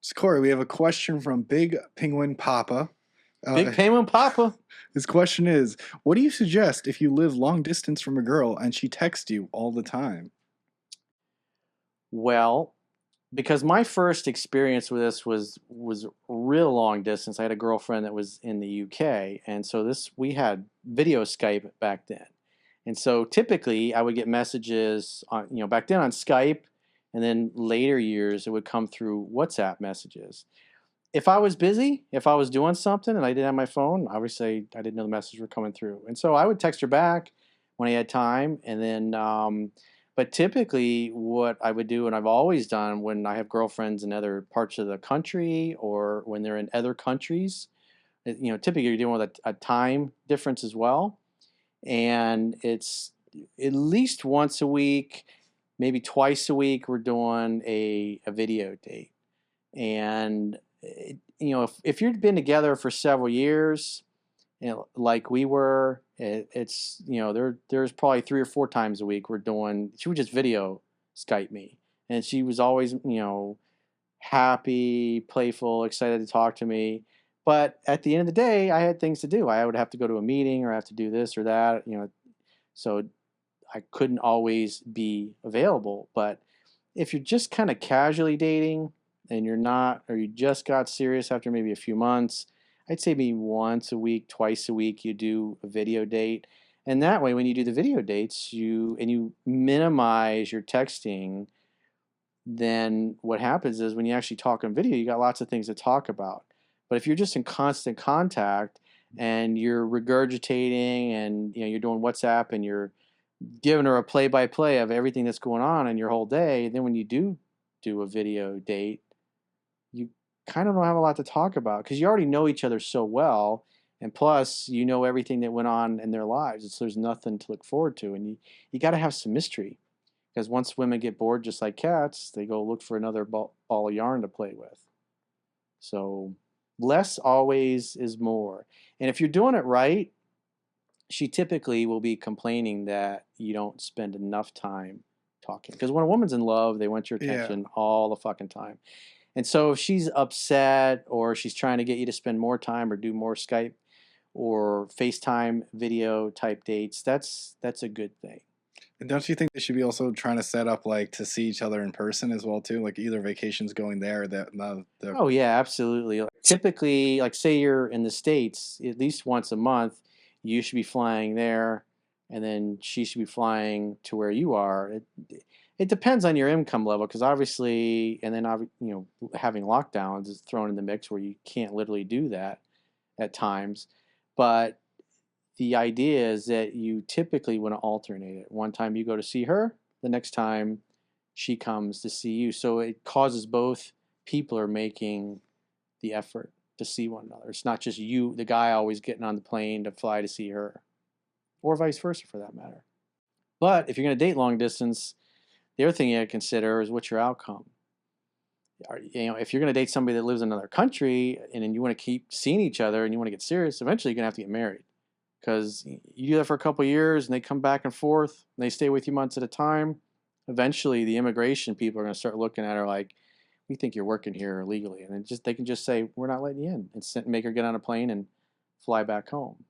So Corey, we have a question from Big Penguin Papa. Big Uh, Penguin Papa. his question is, what do you suggest if you live long distance from a girl and she texts you all the time? Well, because my first experience with this was real long distance. I had a girlfriend that was in the UK, and so this we had video Skype back then. And so typically I would get messages on, back then on Skype, and then later years it would come through WhatsApp messages. If I was busy, if I was doing something and I didn't have my phone, obviously I didn't know the messages were coming through. And so I would text her back when I had time. And then, but typically what I would do, and I've always done when I have girlfriends in other parts of the country or when they're in other countries, typically you're dealing with a time difference as well. And it's at least once a week, maybe twice a week, we're doing a video date. And if you've been together for several years, like we were, it's there's probably 3 or 4 times a week we're doing. She would just video Skype me, and she was always happy, playful, excited to talk to me. But at the end of the day, I had things to do. I would have to go to a meeting or have to do this or that, so I couldn't always be available. But if you're just kind of casually dating and you're not, or you just got serious after maybe a few months, I'd say maybe once a week, twice a week, you do a video date. And that way, when you do the video dates, you minimize your texting, then what happens is when you actually talk on video, you got lots of things to talk about. But if you're just in constant contact and you're regurgitating and you're doing WhatsApp and you're giving her a play-by-play of everything that's going on in your whole day, then when you do a video date, you kind of don't have a lot to talk about because you already know each other so well, and plus you know everything that went on in their lives. So there's nothing to look forward to, and you got to have some mystery because once women get bored, just like cats, they go look for another ball of yarn to play with. So less always is more, and if you're doing it right, she typically will be complaining that you don't spend enough time talking. Because when a woman's in love, they want your Yeah. attention all the fucking time. And so if she's upset or she's trying to get you to spend more time or do more Skype or FaceTime video type dates, that's a good thing. And don't you think they should be also trying to set up like to see each other in person as well too? Like either vacations going there or that the Oh yeah, absolutely. Typically, like say you're in the States, at least once a month, you should be flying there, and then she should be flying to where you are. It depends on your income level, because obviously, and then having lockdowns is thrown in the mix where you can't literally do that at times. But the idea is that you typically want to alternate it. One time you go to see her, the next time she comes to see you. So it causes both people are making the effort to see one another. It's not just you, the guy, always getting on the plane to fly to see her, or vice versa for that matter. But if you're going to date long distance, the other thing you have to consider is what's your outcome. If you're going to date somebody that lives in another country and then you want to keep seeing each other and you want to get serious, eventually you're going to have to get married because you do that for a couple of years and they come back and forth and they stay with you months at a time. Eventually, the immigration people are going to start looking at her like, "We think you're working here illegally," and they can just say, "We're not letting you in," and make her get on a plane and fly back home.